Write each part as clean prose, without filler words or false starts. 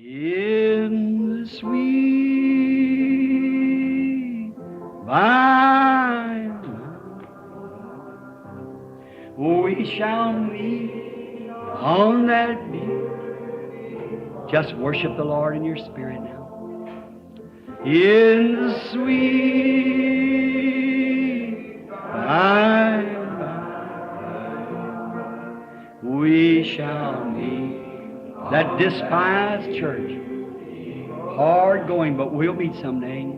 In the sweet by and by, we shall meet on that beach. Just worship the Lord in your spirit now. In the sweet by and by, we shall meet. That despised church, hard going, but we'll meet someday.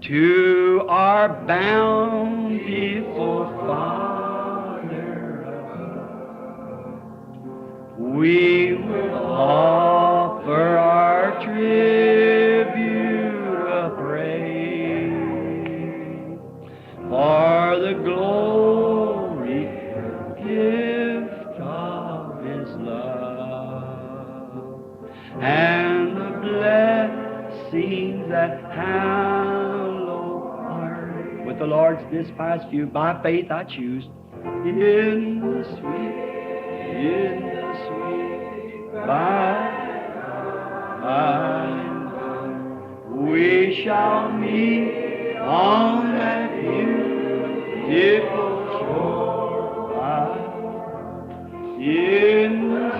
To our bountiful Father, we will offer our tribute of praise for the glory gift of His love and the blessings that hallow our. With the Lord's despised few, by faith I choose. In the sweet by and by, we shall meet on that beautiful shore. In the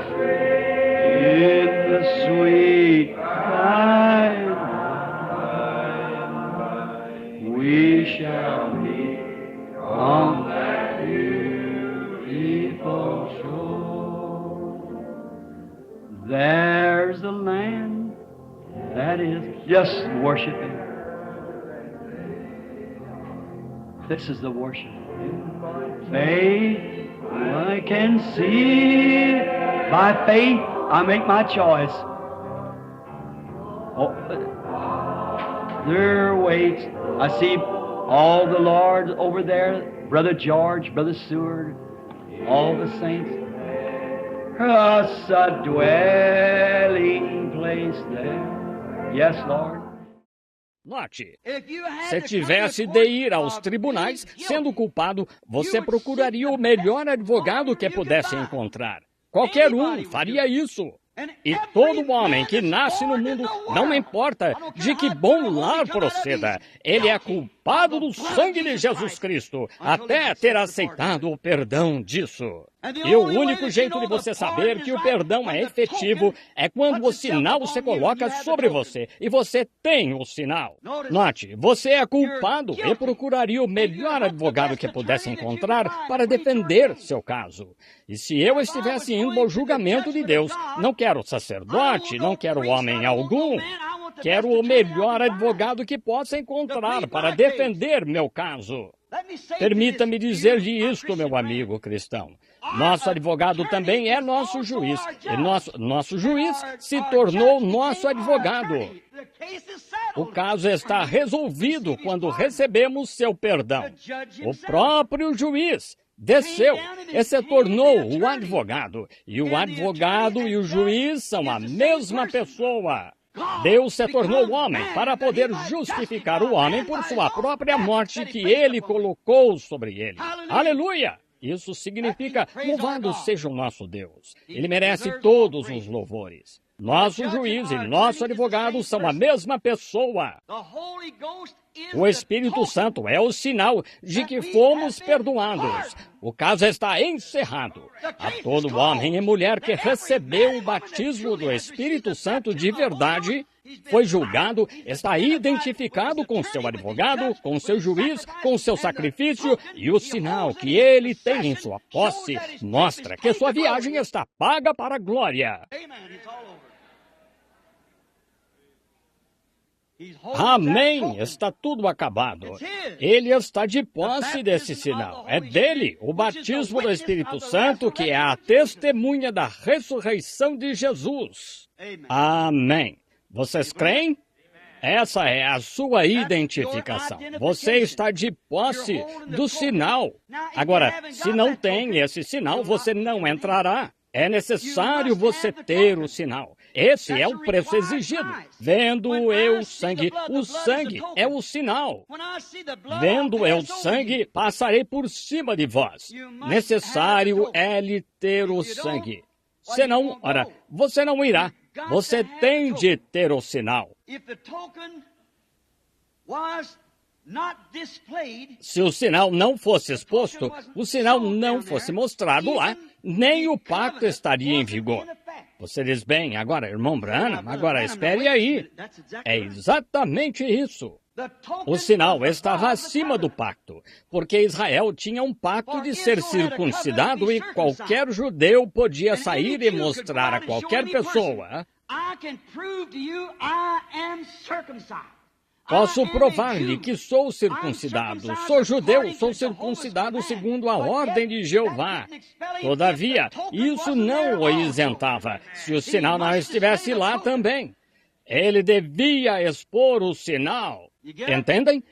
sweet by and by, we shall meet on that beautiful shore. There's a land that is just worshiping. This is the worship. Faith, I can see. By faith, I make my choice. Oh, there waits. I see all the Lords over there, Brother George, Brother Seward, all the saints. Us a dwelling place there. Yes, Lord. Note, se tivesse de ir aos tribunais, sendo culpado, você procuraria o melhor advogado que pudesse encontrar. Qualquer um faria isso. E todo homem que nasce no mundo, não importa de que bom lar proceda, ele é culpado do sangue de Jesus Cristo, até ter aceitado o perdão disso. E o único jeito de você saber que o perdão é efetivo é quando o sinal se coloca sobre você, e você tem o sinal. Note, você é culpado e procuraria o melhor advogado que pudesse encontrar para defender seu caso. E se eu estivesse indo ao julgamento de Deus, não quero sacerdote, não quero homem algum, quero o melhor advogado que possa encontrar para defender meu caso. Permita-me dizer-lhe isto, meu amigo cristão. Nosso advogado também é nosso juiz. E nosso juiz se tornou nosso advogado. O caso está resolvido quando recebemos seu perdão. O próprio juiz desceu e se tornou o advogado. E o advogado e o juiz são a mesma pessoa. Deus se tornou homem para poder justificar o homem por sua própria morte que ele colocou sobre ele. Aleluia! Isso significa, louvado seja o nosso Deus. Ele merece todos os louvores. Nosso juiz e nosso advogado são a mesma pessoa. O Espírito Santo é o sinal de que fomos perdoados. O caso está encerrado. A todo homem e mulher que recebeu o batismo do Espírito Santo de verdade, foi julgado, está identificado com seu advogado, com seu juiz, com seu sacrifício, e o sinal que ele tem em sua posse mostra que sua viagem está paga para a glória. Amém! Está tudo acabado. Ele está de posse desse sinal. É dele, o batismo do Espírito Santo, que é a testemunha da ressurreição de Jesus. Amém. Vocês creem? Essa é a sua identificação. Você está de posse do sinal. Agora, se não tem esse sinal, você não entrará. É necessário você ter o sinal. Esse é o preço exigido. Vendo eu o sangue é o sinal. Vendo eu o sangue, passarei por cima de vós. Necessário é lhe ter o sangue. Senão, ora, você não irá. Você tem de ter o sinal. Se o sinal não fosse exposto, o sinal não fosse mostrado lá, nem o pacto estaria em vigor. Você diz, bem, agora, irmão Branham, agora espere aí. É exatamente isso. O sinal estava acima do pacto, porque Israel tinha um pacto de ser circuncidado e qualquer judeu podia sair e mostrar a qualquer pessoa: posso provar-lhe que sou circuncidado, sou judeu, sou circuncidado segundo a ordem de Jeová. Todavia, isso não o isentava, se o sinal não estivesse lá também. Ele devia expor o sinal. Entendem?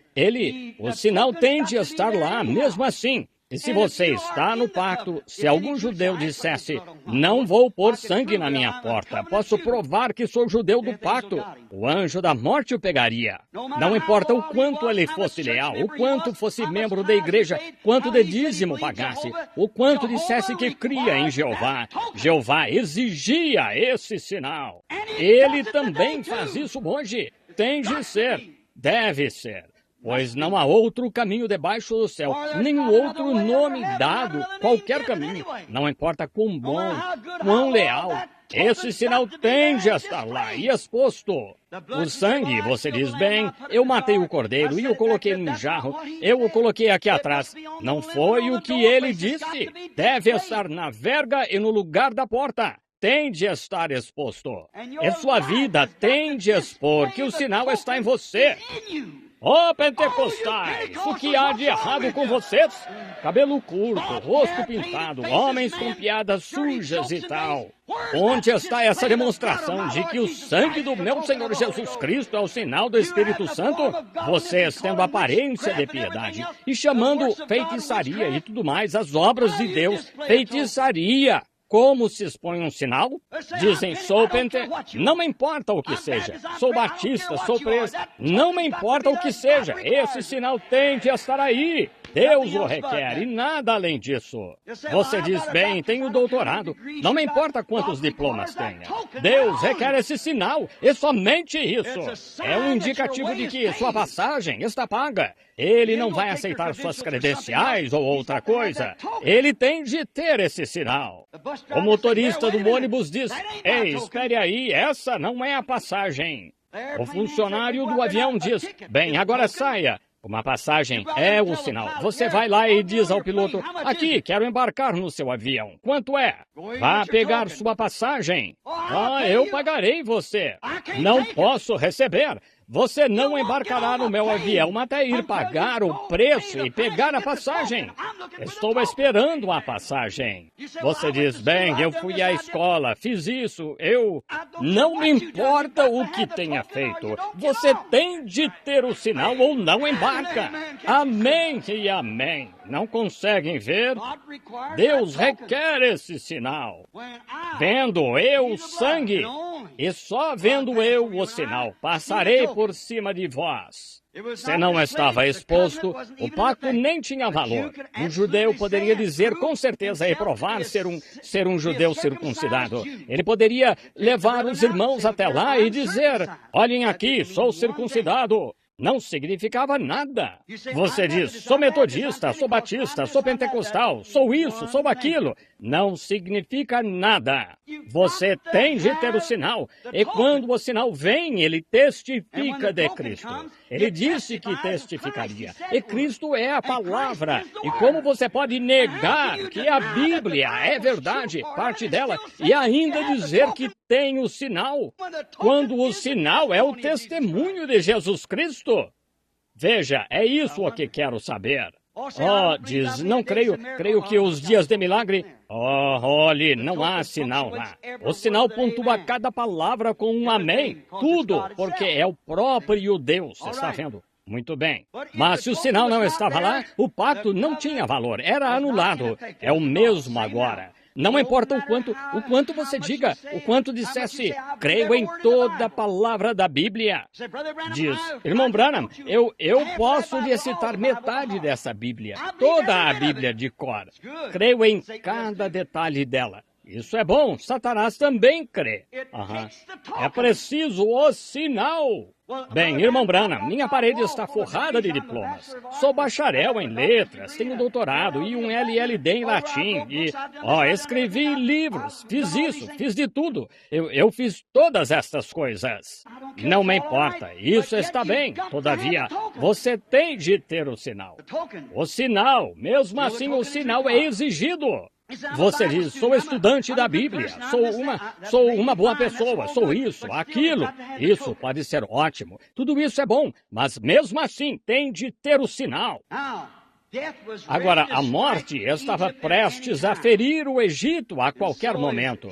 O sinal tem de estar lá, mesmo assim. E se você está no pacto, se algum judeu dissesse, não vou pôr sangue na minha porta, posso provar que sou judeu do pacto, o anjo da morte o pegaria. Não importa o quanto ele fosse leal, o quanto fosse membro da igreja, quanto de dízimo pagasse, o quanto dissesse que cria em Jeová, Jeová exigia esse sinal. Ele também faz isso hoje. Tem de ser, deve ser. Pois não há outro caminho debaixo do céu, nenhum outro nome dado, qualquer caminho. Não importa quão bom, quão leal, esse sinal tende a estar lá e exposto. O sangue, você diz, bem, eu matei o cordeiro e o coloquei num jarro, eu o coloquei aqui atrás. Não foi o que ele disse. Deve estar na verga e no lugar da porta. Tem de estar exposto. E sua vida tem de expor que o sinal está em você. Ó pentecostais, o que há de errado com vocês? Cabelo curto, rosto pintado, homens com piadas sujas e tal. Onde está essa demonstração de que o sangue do meu Senhor Jesus Cristo é o sinal do Espírito Santo? Vocês tendo aparência de piedade e chamando feitiçaria e tudo mais as obras de Deus, feitiçaria. Como se expõe um sinal? Dizem, sou não me importa o que seja. Sou batista, sou preso. Não me importa o que seja. Esse sinal tem de estar aí. Deus o requer e nada além disso. Você diz, bem, tenho doutorado. Não me importa quantos diplomas tenha. Deus requer esse sinal e somente isso. É um indicativo de que sua passagem está paga. Ele não vai aceitar suas credenciais ou outra coisa. Ele tem de ter esse sinal. O motorista do ônibus diz, ei, espere aí, essa não é a passagem. O funcionário do avião diz, bem, agora saia. Uma passagem é o sinal. Você vai lá e diz ao piloto, aqui, quero embarcar no seu avião. Quanto é? Vá pegar sua passagem. Ah, eu pagarei você. Não posso receber. Você não embarcará no meu avião até ir pagar o preço e pegar a passagem. Estou esperando a passagem. Você diz, bem, eu fui à escola, fiz isso, Não me importa o que tenha feito. Você tem de ter o sinal ou não embarca. Amém e amém. Não conseguem ver? Deus requer esse sinal. Vendo eu o sangue, e só vendo eu o sinal, passarei por cima de vós. Se não estava exposto, o pacto nem tinha valor. Um judeu poderia dizer com certeza e provar ser um judeu circuncidado. Ele poderia levar os irmãos até lá e dizer, olhem aqui, sou circuncidado. Não significava nada. Você diz, sou metodista, sou batista, sou pentecostal, sou isso, sou aquilo. Não significa nada. Você tem de ter o sinal. E quando o sinal vem, ele testifica de Cristo. Ele disse que testificaria. E Cristo é a palavra. E como você pode negar que a Bíblia é verdade, parte dela, e ainda dizer que tem o sinal, quando o sinal é o testemunho de Jesus Cristo? Veja, é isso o que quero saber. Diz, não creio que os dias de milagre... olhe, não há sinal lá. O sinal pontua cada palavra com um amém. Tudo, porque é o próprio Deus, está vendo? Muito bem. Mas se o sinal não estava lá, o pacto não tinha valor, era anulado. É o mesmo agora. Não importa o quanto você diga, o quanto dissesse, creio em toda a palavra da Bíblia. Diz, irmão Branham, eu posso lhe citar metade dessa Bíblia, toda a Bíblia de cor. Creio em cada detalhe dela. Isso é bom, Satanás também crê. É preciso o sinal. Bem, irmão Branham, minha parede está forrada de diplomas. Sou bacharel em letras, tenho doutorado e um LLD em latim. E, escrevi livros, fiz isso, fiz de tudo. Eu fiz todas estas coisas. Não me importa, isso está bem. Todavia, você tem de ter o sinal. O sinal, mesmo assim o sinal é exigido. Você diz, sou estudante da Bíblia, sou uma boa pessoa, sou isso, aquilo. Isso pode ser ótimo, tudo isso é bom, mas mesmo assim tem de ter o sinal. Agora, a morte estava prestes a ferir o Egito a qualquer momento.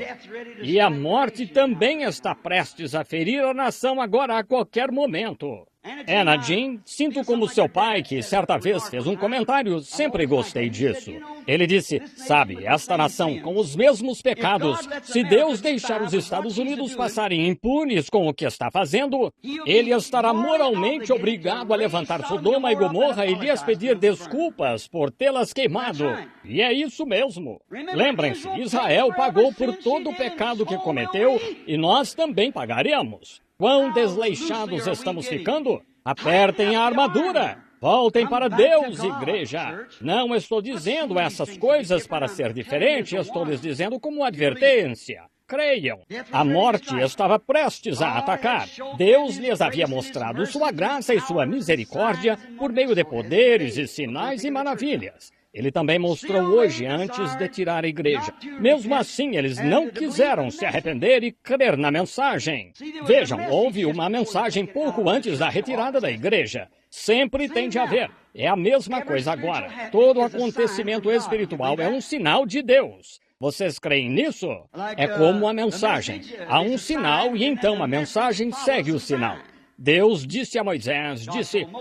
E a morte também está prestes a ferir a nação agora a qualquer momento. Anna Jean, sinto como seu pai, que certa vez fez um comentário, sempre gostei disso. Ele disse, sabe, esta nação com os mesmos pecados, se Deus deixar os Estados Unidos passarem impunes com o que está fazendo, ele estará moralmente obrigado a levantar Sodoma e Gomorra e lhes pedir desculpas por tê-las queimado. E é isso mesmo. Lembrem-se, Israel pagou por todo o pecado que cometeu e nós também pagaremos. Quão desleixados estamos ficando? Apertem a armadura. Voltem para Deus, igreja. Não estou dizendo essas coisas para ser diferente, estou lhes dizendo como advertência. Creiam. A morte estava prestes a atacar. Deus lhes havia mostrado sua graça e sua misericórdia por meio de poderes e sinais e maravilhas. Ele também mostrou hoje antes de tirar a igreja. Mesmo assim, eles não quiseram se arrepender e crer na mensagem. Vejam, houve uma mensagem pouco antes da retirada da igreja. Sempre tem de haver. É a mesma coisa agora. Todo acontecimento espiritual é um sinal de Deus. Vocês creem nisso? É como a mensagem. Há um sinal e então a mensagem segue o sinal. Deus disse a Moisés,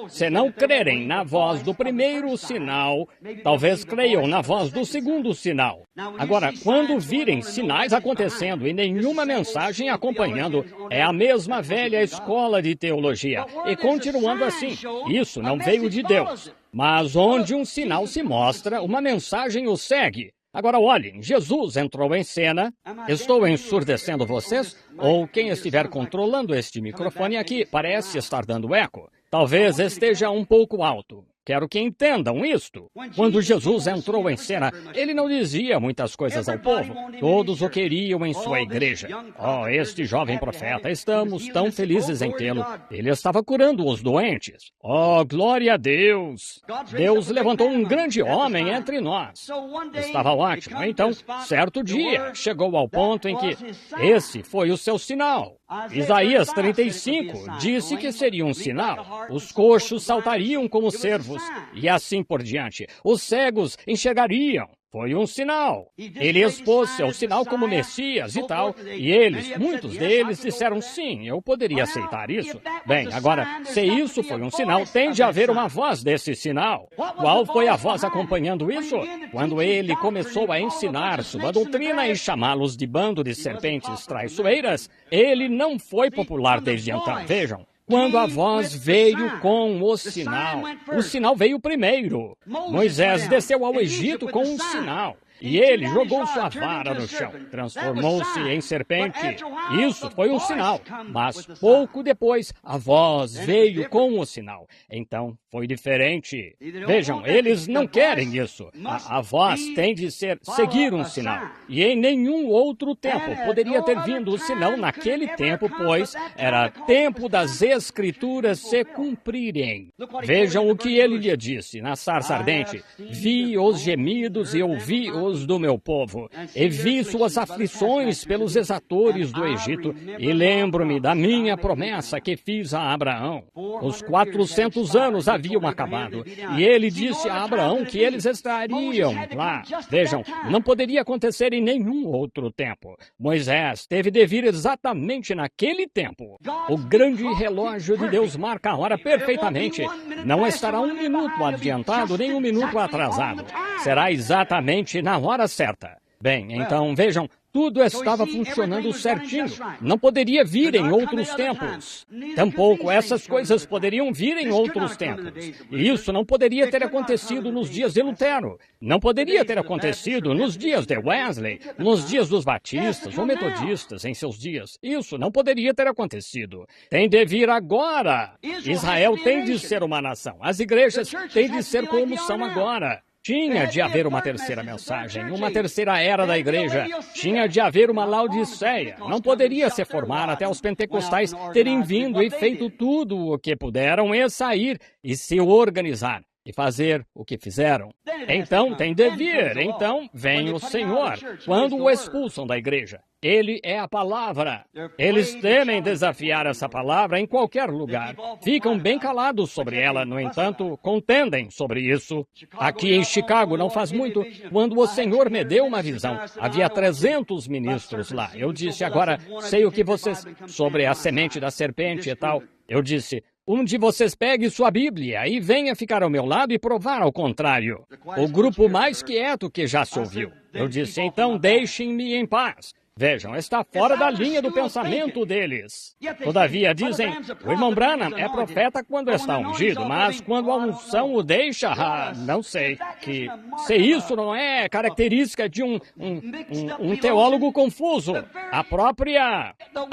se não crerem na voz do primeiro sinal, talvez creiam na voz do segundo sinal. Agora, quando virem sinais acontecendo e nenhuma mensagem acompanhando, é a mesma velha escola de teologia. E continuando assim, isso não veio de Deus. Mas onde um sinal se mostra, uma mensagem o segue. Agora olhem, Jesus entrou em cena. Estou ensurdecendo vocês? Ou quem estiver controlando este microfone aqui parece estar dando eco. Talvez esteja um pouco alto. Quero que entendam isto. Quando Jesus entrou em cena, ele não dizia muitas coisas ao povo. Todos o queriam em sua igreja. Este jovem profeta, estamos tão felizes em tê-lo. Ele estava curando os doentes. Glória a Deus! Deus levantou um grande homem entre nós. Estava ótimo. Então, certo dia, chegou ao ponto em que esse foi o seu sinal. Isaías 35 disse que seria um sinal. Os coxos saltariam como cervos, e assim por diante. Os cegos enxergariam. Foi um sinal. Ele expôs seu sinal como Messias e tal, e muitos deles disseram sim, eu poderia aceitar isso. Bem, agora, se isso foi um sinal, tem de haver uma voz desse sinal. Qual foi a voz acompanhando isso? Quando ele começou a ensinar sua doutrina e chamá-los de bando de serpentes traiçoeiras, ele não foi popular desde então. Vejam. Quando a voz veio com o sinal veio primeiro. Moisés desceu ao Egito com um sinal. E ele jogou sua vara no chão, transformou-se em serpente. Isso foi um sinal. Mas pouco depois, a voz veio com o sinal. Então, foi diferente. Vejam, eles não querem isso. A voz tem de seguir um sinal. E em nenhum outro tempo poderia ter vindo o sinal naquele tempo, pois era tempo das Escrituras se cumprirem. Vejam o que ele lhe disse na sarça ardente. Vi os gemidos e ouvi os do meu povo, e vi suas aflições pelos exatores do Egito, e lembro-me da minha promessa que fiz a Abraão. Os 400 anos haviam acabado, e ele disse a Abraão que eles estariam lá. Vejam, não poderia acontecer em nenhum outro tempo. Moisés teve de vir exatamente naquele tempo. O grande relógio de Deus marca a hora perfeitamente. Não estará um minuto adiantado, nem um minuto atrasado. Será exatamente na hora certa. Bem, então, vejam, Tudo estava funcionando certinho. Não poderia vir em outros tempos. Tampouco essas coisas poderiam vir em outros tempos. E isso não poderia ter acontecido nos dias de Lutero. Não poderia ter acontecido nos dias de Wesley, nos dias dos batistas ou metodistas em seus dias. Isso não poderia ter acontecido. Tem de vir agora. Israel tem de ser uma nação. As igrejas têm de ser como são agora. Tinha de haver uma terceira mensagem, uma terceira era da igreja. Tinha de haver uma Laodiceia. Não poderia se formar até os pentecostais terem vindo e feito tudo o que puderam e sair e se organizar e fazer o que fizeram. Então tem de vir. Então vem o Senhor. Quando o expulsam da igreja, Ele é a palavra. Eles temem desafiar essa palavra em qualquer lugar. Ficam bem calados sobre ela, no entanto, contendem sobre isso. Aqui em Chicago, não faz muito, quando o Senhor me deu uma visão, havia 300 ministros lá. Eu disse, agora, sei o que vocês... sobre a semente da serpente e tal. Eu disse... um de vocês pegue sua Bíblia e venha ficar ao meu lado e provar ao contrário. O grupo mais quieto que já se ouviu. Eu disse, então deixem-me em paz. Vejam, está fora da linha do pensamento deles. Todavia, dizem, o irmão Branham é profeta quando está ungido, mas quando a unção o deixa, não sei. Se isso não é característica de um teólogo confuso. A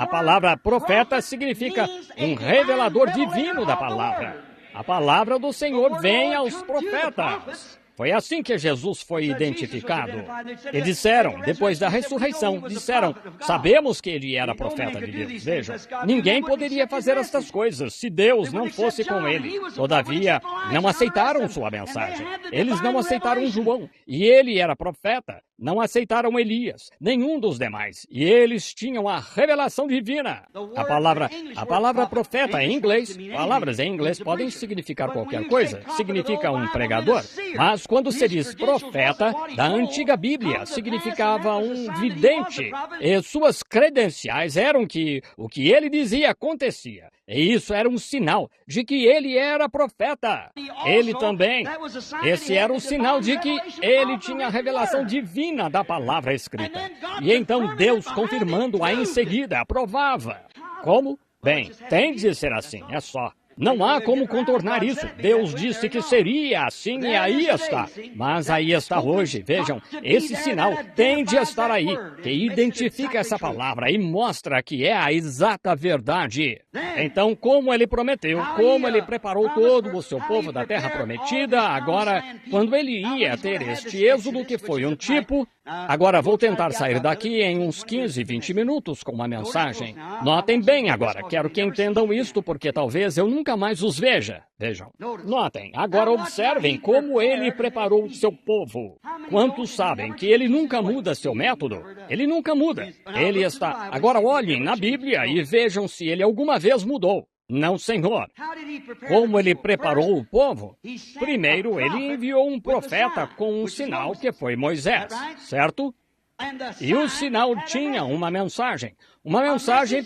palavra profeta significa um revelador divino da palavra. A palavra do Senhor vem aos profetas. Foi assim que Jesus foi identificado. E disseram, depois da ressurreição, disseram, sabemos que ele era profeta de Deus. Vejam, ninguém poderia fazer estas coisas se Deus não fosse com ele. Todavia, não aceitaram sua mensagem. Eles não aceitaram João, e ele era profeta. Não aceitaram Elias, nenhum dos demais, e eles tinham a revelação divina. A palavra profeta em inglês, palavras em inglês podem significar qualquer coisa, significa um pregador, mas quando se diz profeta, da antiga Bíblia, significava um vidente, e suas credenciais eram que o que ele dizia acontecia. E isso era um sinal de que ele era profeta. Ele também. Esse era um sinal de que ele tinha a revelação divina da palavra escrita. E então Deus, confirmando-a em seguida, aprovava. Como? Bem, tem de ser assim, é só. Não há como contornar isso. Deus disse que seria assim e aí está. Mas aí está hoje. Vejam, esse sinal tem de estar aí, que identifica essa palavra e mostra que é a exata verdade. Então, como ele prometeu, como ele preparou todo o seu povo da terra prometida, agora, quando ele ia ter este êxodo que foi um tipo... Agora vou tentar sair daqui em uns 15, 20 minutos com uma mensagem. Notem bem agora, quero que entendam isto porque talvez eu nunca mais os veja. Vejam, notem, agora observem como ele preparou o seu povo. Quantos sabem que ele nunca muda seu método? Ele nunca muda. Ele está... Agora olhem na Bíblia e vejam se ele alguma vez mudou. Não, Senhor. Como ele preparou o povo? Primeiro, ele enviou um profeta com um sinal que foi Moisés, certo? E o sinal tinha uma mensagem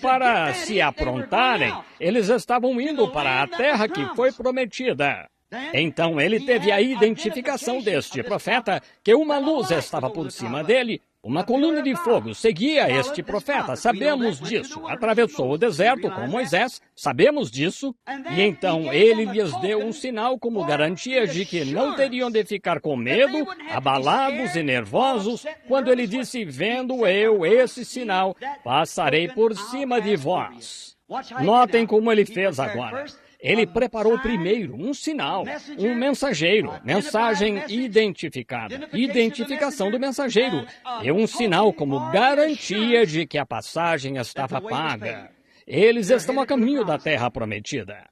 para se aprontarem. Eles estavam indo para a terra que foi prometida. Então ele teve a identificação deste profeta, que uma luz estava por cima dele. Uma coluna de fogo seguia este profeta, sabemos disso. Atravessou o deserto com Moisés, sabemos disso. E então ele lhes deu um sinal como garantia de que não teriam de ficar com medo, abalados e nervosos, quando ele disse, vendo eu esse sinal, passarei por cima de vós. Notem como ele fez agora. Ele preparou primeiro um sinal, um mensageiro, mensagem identificada, identificação do mensageiro, e um sinal como garantia de que a passagem estava paga. Eles estão a caminho da terra prometida.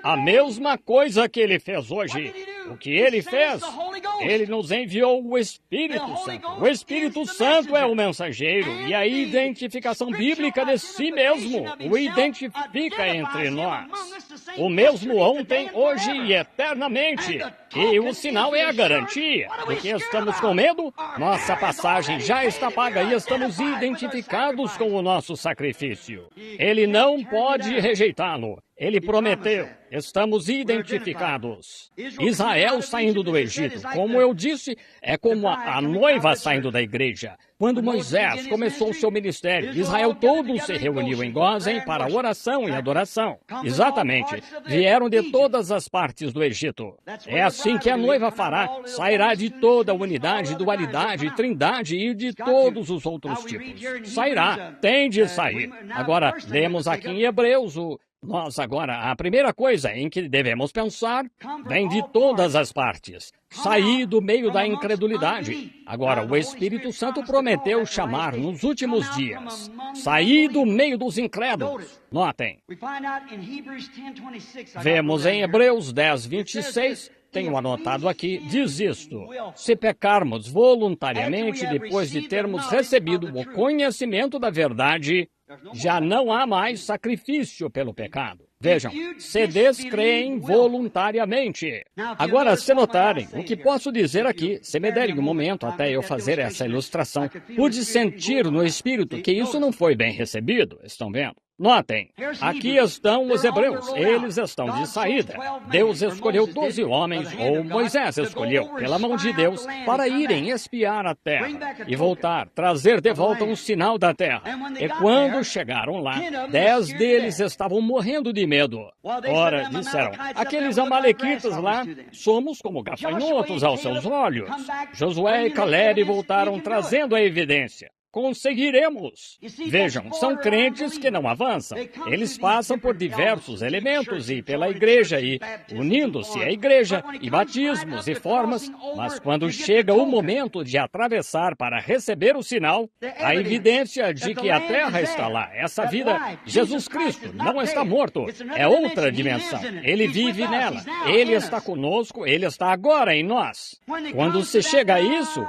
A mesma coisa que ele fez hoje. O que ele fez? Ele nos enviou o Espírito Santo. O Espírito Santo é o mensageiro e a identificação bíblica de si mesmo o identifica entre nós. O mesmo ontem, hoje e eternamente. E o sinal é a garantia. De que estamos com medo? Nossa passagem já está paga e estamos identificados com o nosso sacrifício. Ele não pode rejeitá-lo. Ele prometeu. Estamos identificados. Israel saindo do Egito, como eu disse, é como a noiva saindo da igreja. Quando Moisés começou seu ministério, Israel todo se reuniu em Gósen para oração e adoração. Exatamente. Vieram de todas as partes do Egito. É assim que a noiva fará. Sairá de toda a unidade, dualidade, trindade e de todos os outros tipos. Sairá. Tem de sair. Agora, lemos aqui em Hebreus Nós agora, a primeira coisa em que devemos pensar vem de todas as partes. Sair do meio da incredulidade. Agora, o Espírito Santo prometeu chamar nos últimos dias. Sair do meio dos incrédulos. Notem. Vemos em Hebreus 10, 26, tenho anotado aqui, diz isto: se pecarmos voluntariamente depois de termos recebido o conhecimento da verdade, já não há mais sacrifício pelo pecado. Vejam, se descreem voluntariamente. Agora, se notarem, o que posso dizer aqui, se me derem um momento até eu fazer essa ilustração, pude sentir no Espírito que isso não foi bem recebido, estão vendo? Notem, aqui estão os hebreus, eles estão de saída. Deus escolheu 12 homens, ou Moisés escolheu, pela mão de Deus, para irem espiar a terra e voltar, trazer de volta um sinal da terra. E quando chegaram lá, 10 deles estavam morrendo de medo. Ora, disseram, aqueles amalequitas lá, somos como gafanhotos aos seus olhos. Josué e Caleb voltaram trazendo a evidência. Conseguiremos. Vejam, são crentes que não avançam. Eles passam por diversos elementos e pela igreja e unindo-se à igreja e batismos e formas, mas quando chega o momento de atravessar para receber o sinal, a evidência de que a terra está lá, essa vida, Jesus Cristo não está morto, é outra dimensão. Ele vive nela, Ele está conosco, Ele está agora em nós. Quando se chega a isso,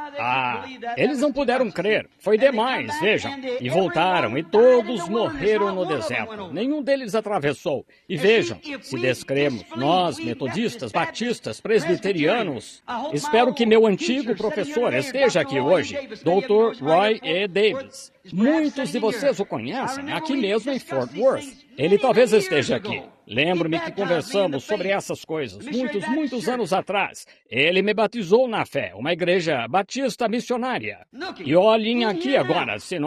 eles não puderam crer, foi demais, vejam, e voltaram, e todos morreram no deserto. Nenhum deles atravessou. E vejam, se descremos, nós, metodistas, batistas, presbiterianos, espero que meu antigo professor esteja aqui hoje, Dr. Roy E. Davis. Muitos de vocês o conhecem, aqui mesmo em Fort Worth. Ele talvez esteja aqui. Lembro-me que conversamos sobre essas coisas muitos anos atrás. Ele me batizou na fé, uma igreja batista missionária. E olhem aqui agora, se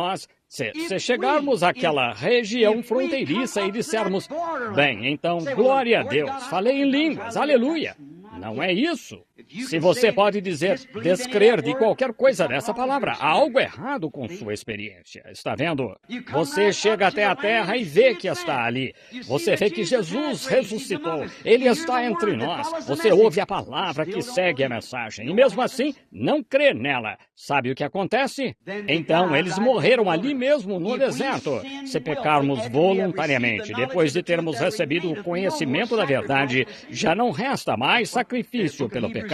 chegarmos àquela região fronteiriça e dissermos, bem, então, glória a Deus, falei em línguas, aleluia. Não é isso. Se você pode dizer, descrer de qualquer coisa dessa palavra, há algo errado com sua experiência. Está vendo? Você chega até a terra e vê que está ali. Você vê que Jesus ressuscitou. Ele está entre nós. Você ouve a palavra que segue a mensagem. E mesmo assim, não crê nela. Sabe o que acontece? Então, eles morreram ali mesmo no deserto. Se pecarmos voluntariamente, depois de termos recebido o conhecimento da verdade, já não resta mais sacrifício pelo pecado.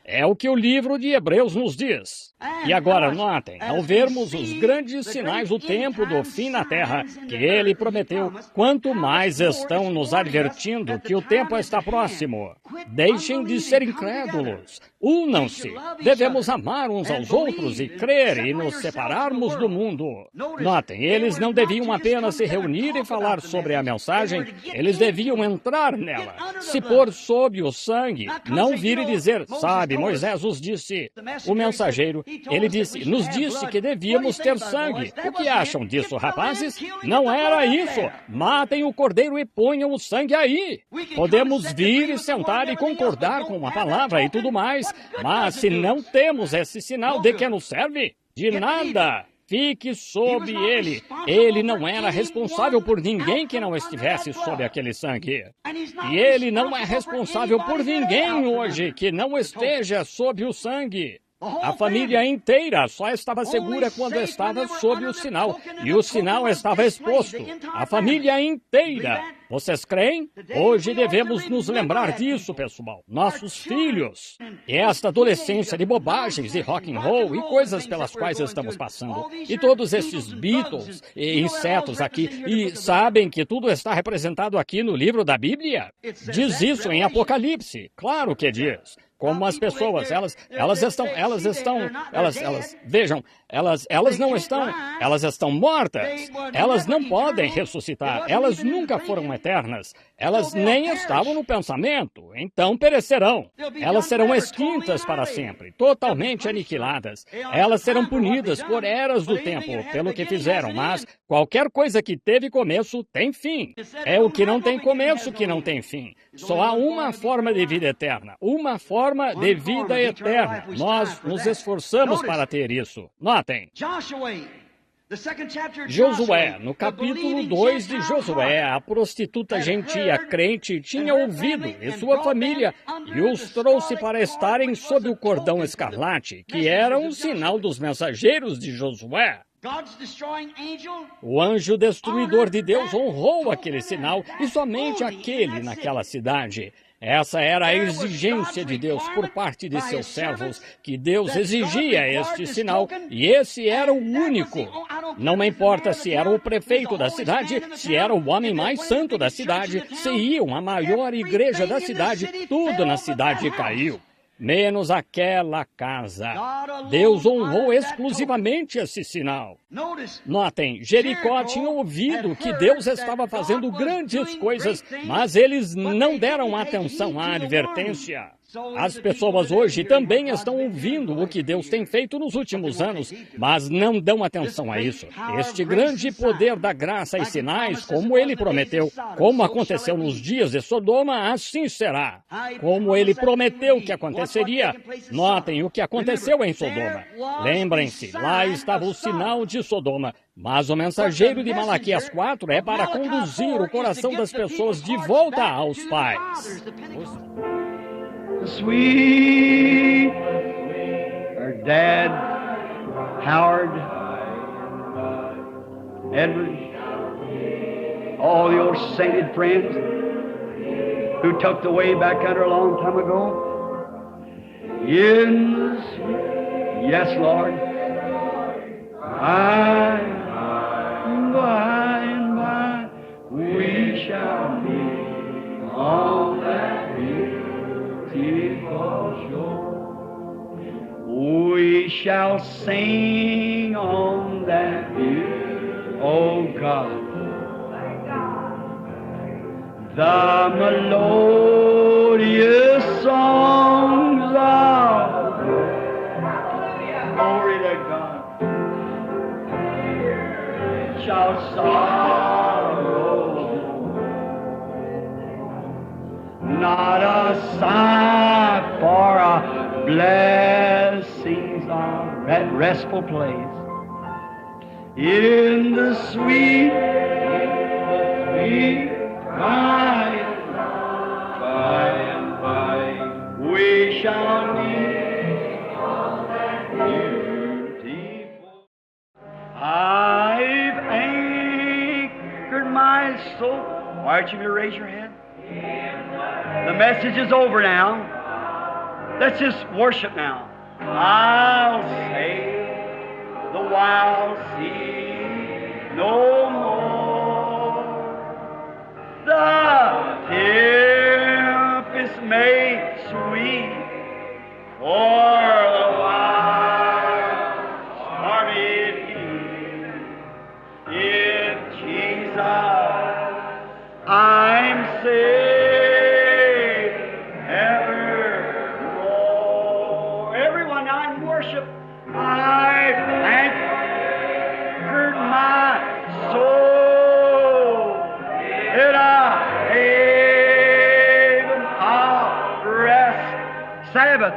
É o que o livro de Hebreus nos diz. E agora, notem, ao vermos os grandes sinais do tempo do fim na terra, que ele prometeu, quanto mais estão nos advertindo que o tempo está próximo. Deixem de ser incrédulos. Unam-se. Devemos amar uns aos outros e crer e nos separarmos do mundo. Notem, eles não deviam apenas se reunir e falar sobre a mensagem, eles deviam entrar nela, se pôr sob o sangue, não vir e dizer, sabe, Moisés os disse. O mensageiro, ele nos disse que devíamos ter sangue. O que acham disso, rapazes? Não era isso. Matem o cordeiro e ponham o sangue aí. Podemos vir e sentar e concordar com a palavra e tudo mais, mas se não temos esse sinal, de que nos serve? De nada. Fique sob ele. Ele não era responsável por ninguém que não estivesse sob aquele sangue. E ele não é responsável por ninguém hoje que não esteja sob o sangue. A família inteira só estava segura quando estava sob o sinal. E o sinal estava exposto. A família inteira. Vocês creem? Hoje devemos nos lembrar disso, pessoal. Nossos filhos. E esta adolescência de bobagens e rock and roll e coisas pelas quais estamos passando. E todos esses Beatles e insetos aqui. E sabem que tudo está representado aqui no livro da Bíblia? Diz isso em Apocalipse. Claro que diz. Como as pessoas, elas estão mortas. Elas não podem ressuscitar. Elas nunca foram eternas. Elas nem estavam no pensamento. Então perecerão. Elas serão extintas para sempre, totalmente aniquiladas. Elas serão punidas por eras do tempo, pelo que fizeram, mas qualquer coisa que teve começo tem fim. É o que não tem começo que não tem fim. Só há uma forma de vida eterna, uma forma de vida eterna. Nós nos esforçamos para ter isso. Notem. Josué, no capítulo 2 de Josué, a prostituta gentia crente tinha ouvido e sua família e os trouxe para estarem sob o cordão escarlate, que era um sinal dos mensageiros de Josué. O anjo destruidor de Deus honrou aquele sinal e somente aquele naquela cidade. Essa era a exigência de Deus por parte de seus servos, que Deus exigia este sinal, e esse era o único. Não me importa se era o prefeito da cidade, se era o homem mais santo da cidade, se iam à maior igreja da cidade, tudo na cidade caiu. Menos aquela casa. Deus honrou exclusivamente esse sinal. Notem, Jericó tinha ouvido que Deus estava fazendo grandes coisas, mas eles não deram atenção à advertência. As pessoas hoje também estão ouvindo o que Deus tem feito nos últimos anos, mas não dão atenção a isso. Este grande poder da graça e sinais, como ele prometeu, como aconteceu nos dias de Sodoma, assim será. Como ele prometeu que aconteceria, notem o que aconteceu em Sodoma. Lembrem-se, lá estava o sinal de Sodoma, mas o mensageiro de Malaquias 4 é para conduzir o coração das pessoas de volta aos pais. Sweet, her dad, Howard, Edward, all the old sainted friends who tucked away back under a long time ago. In the sweet, yes, Lord, by and by, we shall be on that shore. We shall sing on that view, oh God, the melodious songs of glory to God shall sorrow not a sigh for a blessings of that restful place in the sweet by and by we shall meet on that beautiful. I've anchored my soul. Why don't you raise your hand? The message is over now. Let's just worship now. I'll say the wild sea no more. The tempest may sweep for the wild stormy sea. In Jesus I'm saved. I've anchored my soul in a haven of rest. Sabbath.